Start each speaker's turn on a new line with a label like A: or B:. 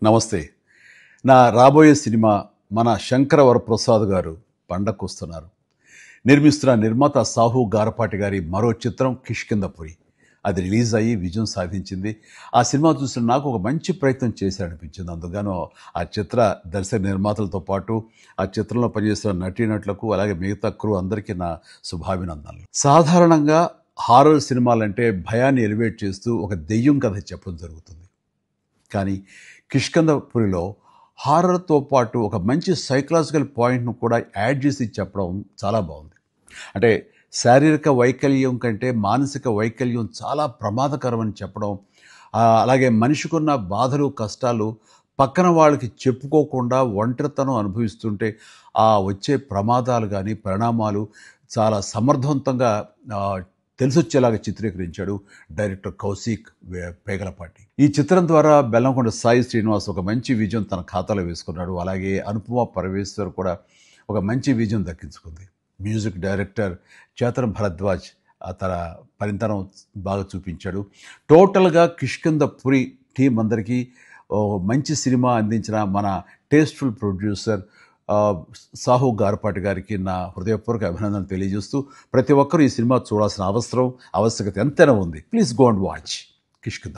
A: నమస్తే. నా రాబోయే సినిమా మన శంకర వరప్రసాద్ గారు పండక్కొస్తున్నారు. నిర్మిస్తున్న నిర్మాత సాహు గారపాటి గారి మరో చిత్రం 'కిష్కింధపురి'. అది రిలీజ్ అయ్యి విజయం సాధించింది. ఆ సినిమా చూసిన నాకు ఒక మంచి ప్రయత్నం చేశాడనిపించింది. అందుకను ఆ చిత్ర దర్శక నిర్మాతలతో పాటు ఆ చిత్రంలో పనిచేస్తున్న నటీనటులకు అలాగే మిగతా క్రూ అందరికీ నా శుభాభినందనలు. సాధారణంగా హారర్ సినిమాలంటే భయాన్ని ఎలివేట్ చేస్తూ ఒక దెయ్యం కథ చెప్పడం జరుగుతుంది. కానీ 'కిష్కింధపురిలో' హారర్‌తో పాటు ఒక మంచి సైకలాజికల్ పాయింట్‌ను కూడా యాడ్ చేసి చెప్పడం చాలా బాగుంది. అంటే శారీరక వైకల్యం కంటే మానసిక వైకల్యం చాలా ప్రమాదకరమని చెప్పడం, అలాగే మనిషికున్న బాధలు, కష్టాలు పక్కన వాళ్ళకి చెప్పుకోకుండా ఒంటరితనం అనుభవిస్తుంటే వచ్చే ప్రమాదాలు గానీ, పరిణామాలు చాలా సమర్థవంతంగా తెలిసొచ్చేలాగా చిత్రీకరించాడు డైరెక్టర్ కౌశిక్ పేగలపాటి. ఈ చిత్రం ద్వారా బెల్లంకొండ సాయి శ్రీనివాస్ ఒక మంచి విజయం తన ఖాతాలో వేసుకున్నాడు. అలాగే అనుపమ పరమేశ్వర్ కూడా ఒక మంచి విజయం దక్కించుకుంది. మ్యూజిక్ డైరెక్టర్ చేతన్ భరద్వాజ్ తన పనితనం బాగా చూపించాడు. టోటల్గా 'కిష్కింధపురి' టీం అందరికీ మంచి సినిమా అందించిన మన టేస్ట్ఫుల్ ప్రొడ్యూసర్ సాహు గారపాటి గారికి నా హృదయపూర్వక అభినందనలు తెలియజేస్తూ, ప్రతి ఒక్కరూ ఈ సినిమా చూడాల్సిన ఆవశ్యకత ఎంతైనా ఉంది. Please go and watch 'Kishkindhapuri'.